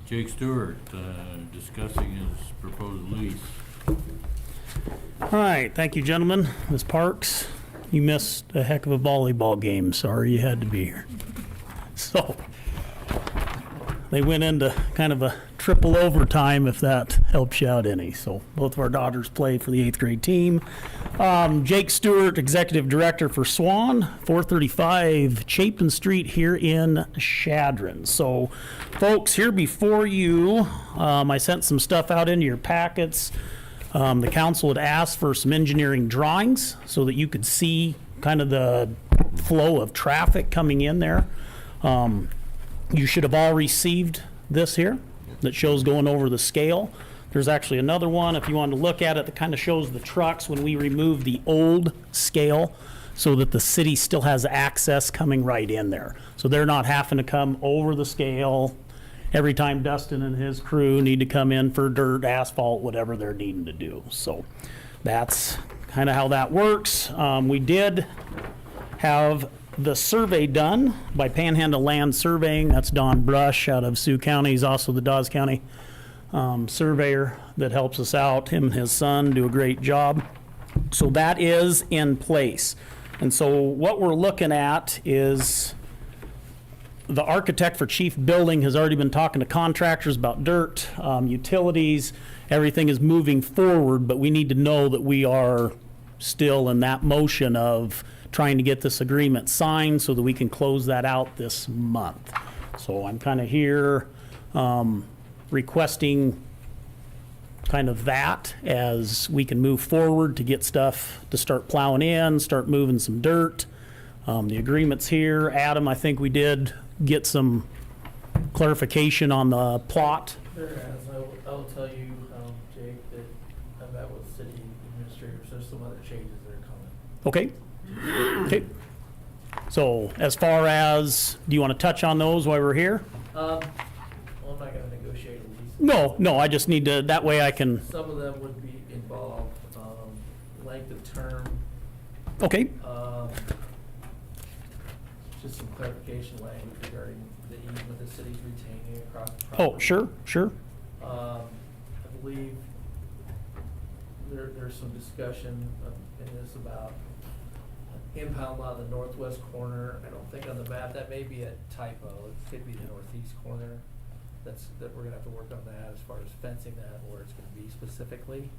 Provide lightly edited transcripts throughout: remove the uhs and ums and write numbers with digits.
Jake Stewart, discussing his proposed lease. All right, thank you, gentlemen. Ms. Parks, you missed a heck of a volleyball game. Sorry you had to be here. So, they went into kind of a triple overtime, if that helps you out any. So, both of our daughters play for the 8th grade team. Jake Stewart, Executive Director for Swan, 435 Chapin Street here in Chadron. So, folks, here before you, I sent some stuff out into your packets. The council had asked for some engineering drawings so that you could see kind of the flow of traffic coming in there. You should have all received this here that shows going over the scale. There's actually another one, if you wanted to look at it, that kind of shows the trucks when we remove the old scale so that the city still has access coming right in there. So they're not having to come over the scale every time Dustin and his crew need to come in for dirt, asphalt, whatever they're needing to do. So that's kind of how that works. We did have the survey done by Panhandle Land Surveying. That's Don Brush out of Sioux County. He's also the Dawes County surveyor that helps us out. Him and his son do a great job. So that is in place. And so what we're looking at is the architect for Chief Building has already been talking to contractors about dirt, utilities. Everything is moving forward, but we need to know that we are still in that motion of trying to get this agreement signed so that we can close that out this month. So I'm kind of here requesting kind of that as we can move forward to get stuff to start plowing in, start moving some dirt. The agreement's here. Adam, I think we did get some clarification on the plot. There has. I will tell you, Jake, that I met with city administrators. There's some other changes that are coming. Okay. Okay. So as far as, do you want to touch on those while we're here? Well, I'm not going to negotiate a lease. No, I just need to, that way I can, Some of them would be involved, length of term, okay, just some clarification language regarding the easement the city's retaining across the property. oh, sure. I believe there's some discussion in this about impound lot in the northwest corner. I don't think on the map, that may be a typo. It could be the northeast corner. That we're gonna have to work on that as far as fencing that, where it's gonna be specifically.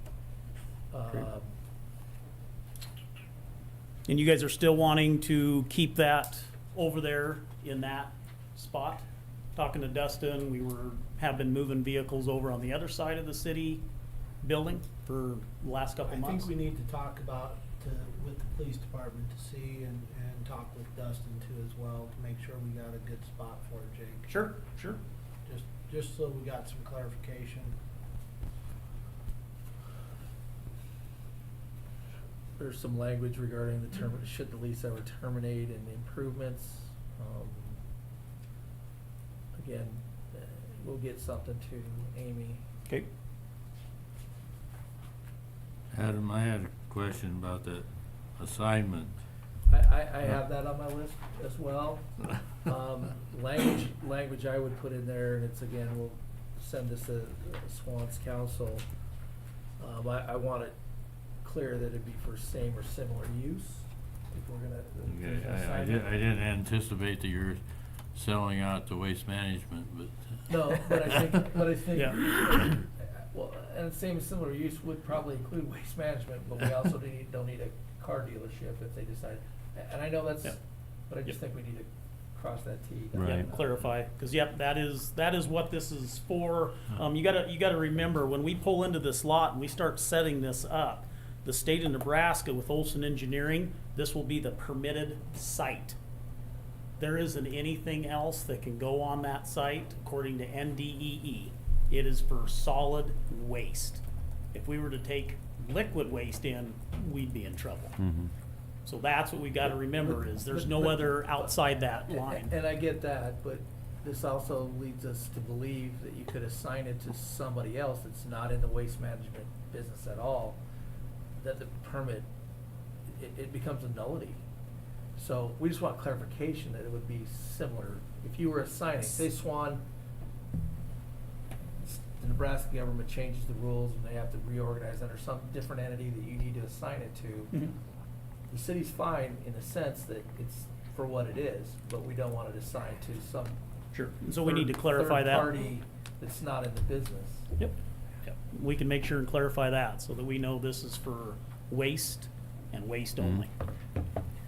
And you guys are still wanting to keep that over there in that spot? Talking to Dustin, have been moving vehicles over on the other side of the city building for the last couple I months. think we need to talk about with the police department to see and talk with Dustin too as well to make sure we got a good spot for it, Jake. Sure. Just so we got some clarification. There's some language regarding the term, should the lease ever terminate, and the improvements. Again, we'll get something to Amy. Okay. Adam, I had a question about that assignment. I have that on my list as well. Language I would put in there, and it's again, we'll send this to Swan's council. I want it clear that it'd be for same or similar use. If we're gonna. Okay, I didn't anticipate that you're selling out to Waste Management, but. No, but I think, Yeah. well, and same as similar use would probably include Waste Management, but we also don't need a car dealership if they decide. And I know that's, Yeah. but I just think we need to cross that T. Right. Yeah, clarify, because that is what this is for. You gotta remember, when we pull into this lot and we start setting this up, the state of Nebraska with Olson Engineering, this will be the permitted site. There isn't anything else that can go on that site according to NDEE. It is for solid waste. If we were to take liquid waste in, we'd be in trouble. Mm-hmm. So that's what we gotta remember, is there's no other outside that line. And I get that, but this also leads us to believe that you could assign it to somebody else that's not in the waste management business at all, that the permit, it becomes a nullity. So we just want clarification that it would be similar. If you were assigning, say Swan Nebraska government changes the rules and they have to reorganize under some different entity that you need to assign it to, Mhm. the city's fine in the sense that it's for what it is, but we don't want it assigned to some. Sure. So we need to third- clarify that. Third party that's not in the business. Yep. Yep. We can make sure and clarify that so that we know this is for waste and waste only.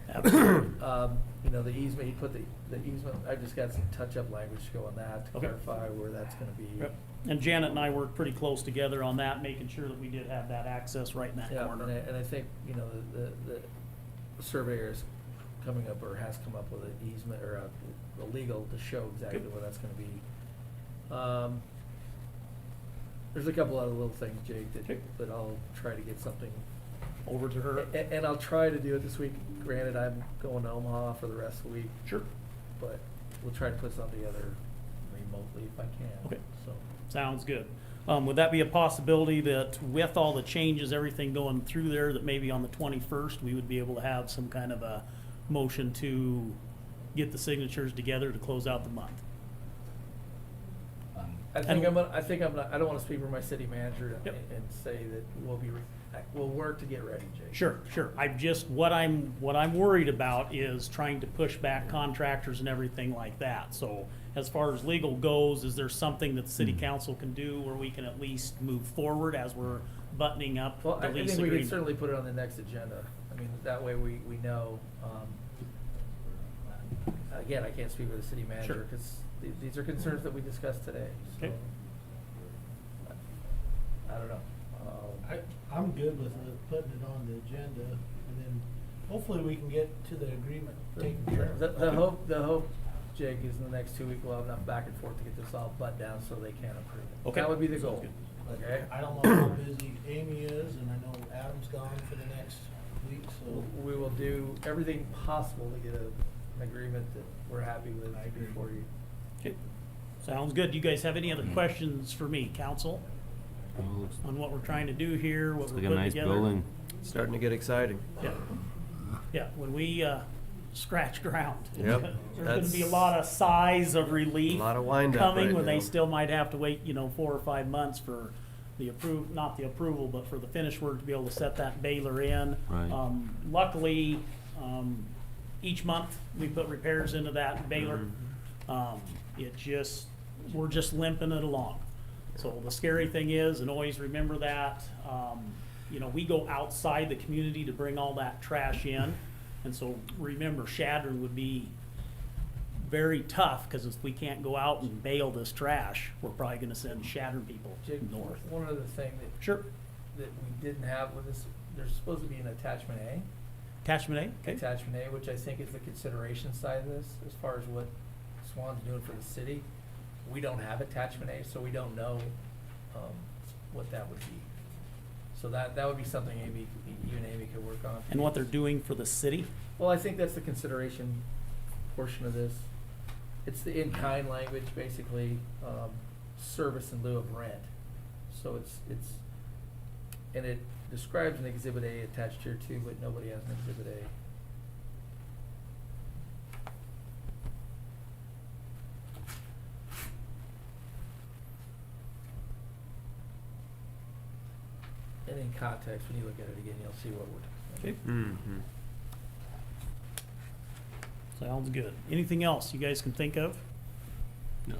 Absolutely. You know, the easement, you put the easement, I just got some touch-up language to go on that to Okay. clarify where that's gonna be. Yep. And Janet and I worked pretty close together on that, making sure that we did have that access right in that Yeah, corner. and I think, you know, the surveyor is coming up or has come up with an easement or a legal to show exactly Good. where that's gonna be. There's a couple other little things, Jake, Okay. that I'll try to get something. Over to her. And I'll try to do it this week. Granted, I'm going to Omaha for the rest of the week, Sure. but we'll try to put something together remotely if I can. Okay. So, Sounds good. Would that be a possibility that with all the changes, everything going through there, that maybe on the 21st, we would be able to have some kind of a motion to get the signatures together to close out the month? I don't wanna speak for my city manager Yep. and say that we'll work to get ready, Jake. Sure, sure. What I'm worried about is trying to push back contractors and everything like that. So as far as legal goes, is there something that the city council can do where we can at least move forward as we're buttoning up Well, the I lease think we can agreement? certainly put it on the next agenda. I mean, that way we know, again, I can't speak for the city manager, Sure. because these are concerns that we discussed today, so. Okay. I don't know. I'm good with putting it on the agenda, and then hopefully we can get to the agreement taken care of. The hope, Jake, is in the next 2 weeks, we'll have enough back and forth to get this all buttoned down so they can approve it. Okay. That would be the Sounds goal, good. okay? I don't know how busy Amy is, and I know Adam's gone for the next week, so. We will do everything possible to get an agreement that we're happy with I agree. before you. Okay. Sounds good. Do you guys have any other questions for me, council, Well, looks on what we're trying to do here, what looks we're like a putting nice together? building. Starting to get exciting. Yeah, yeah, when we, scratch ground. Yep, There's gonna be a that's- lot of sighs of relief. A lot of wind up coming right when they now. still might have to wait, 4 or 5 months for the not the approval, but for the finished work to be able to set that baler in. Right. Luckily, each month we put repairs into that baler. We're just limping it along. So the scary thing is, and always remember that, we go outside the community to bring all that trash in. And so remember, Chadron would be very tough, because if we can't go out and bale this trash, we're probably gonna send Chadron people Jake, north. one other thing that Sure. that we didn't have with this, there's supposed to be an attachment A. Attachment A? Okay. Attachment A, which I think is the consideration side of this, as far as what Swan's doing for the city. We don't have attachment A, so we don't know, what that would be. So that would be something you and Amy could work on. And what they're doing for the city? Well, I think that's the consideration portion of this. It's the in-kind language, basically, service in lieu of rent. So it's, and it describes an Exhibit A attached here too, but nobody has an Exhibit A. And in context, when you look at it again, you'll see what we're Okay. Mm-hmm. Sounds good. Anything else you guys can think of? No.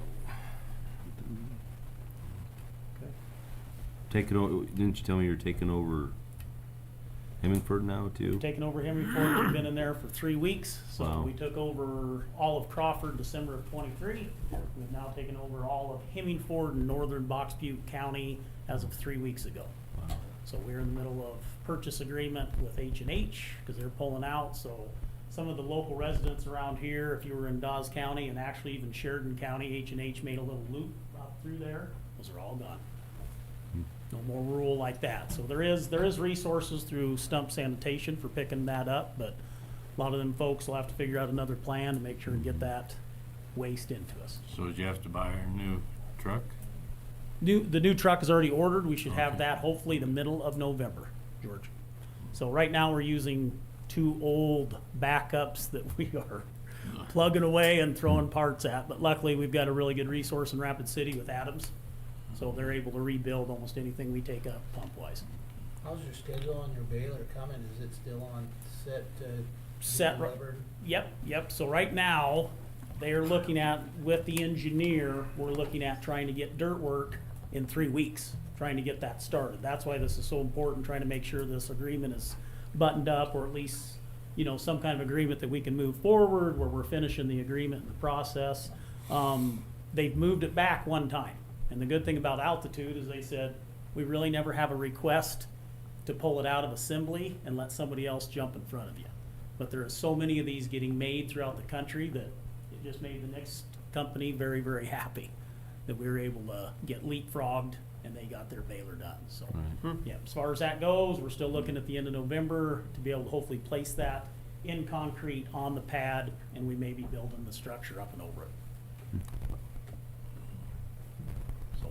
Okay. Taking over, didn't you tell me you're taking over Hemingford now too? Taking over Henry Ford, we've been in there for 3 weeks, so Wow. we took over all of Crawford December of '23. We've now taken over all of Hemingford and northern Box Butte County as of 3 weeks ago. Wow. So we're in the middle of purchase agreement with H&H, because they're pulling out, so some of the local residents around here, if you were in Dawes County and actually even Sheridan County, H&H made a little loop up through there, those are all gone. No more rural like that. So there is resources through Stump Sanitation for picking that up, but a lot of them folks will have to figure out another plan to make sure and get that waste into us. So did you have to buy a new truck? The new truck is already ordered. We should have Okay. that hopefully the middle of November, George. So right now, we're using 2 old backups that we are plugging away and throwing parts at. But luckily, we've got a really good resource in Rapid City with Adams. So they're able to rebuild almost anything we take up pump-wise. How's your schedule on your baler coming? Is it still on set to be Set ri- delivered? Yep. So right now, they are looking at, with the engineer, we're looking at trying to get dirt work in 3 weeks, trying to get that started. That's why this is so important, trying to make sure this agreement is buttoned up, or at least, you know, some kind of agreement that we can move forward, where we're finishing the agreement and the process. They've moved it back one time. And the good thing about altitude is they said, we really never have a request to pull it out of assembly and let somebody else jump in front of you. But there are so many of these getting made throughout the country that it just made the next company very, very happy that we were able to get leapfrogged and they got their baler done. So, yeah, as far as that goes, we're still looking at the end of November to be able to hopefully place that in concrete on the pad, and we may be building the structure up and over it. So,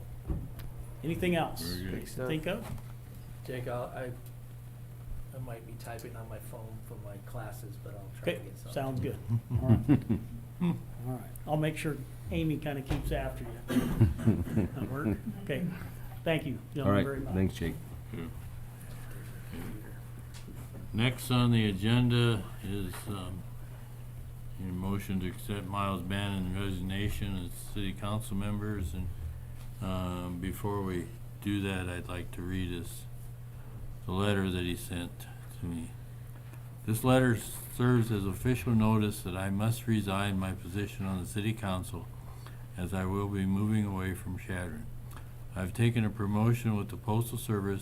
anything else Very good. Big stuff. think of? Jake, I might be typing on my phone for my classes, but I'll try Okay, to get something. sounds good. All right. All right, I'll make sure Amy kind of keeps after you. That work? Okay, thank you, All gentlemen, right, very much. thanks, Jake. Next on the agenda is, a motion to accept Miles Bannon's resignation as city council members, and, before we do that, I'd like to read the letter that he sent to me. This letter serves as official notice that I must resign my position on the city council, as I will be moving away from Chadron. I've taken a promotion with the Postal Service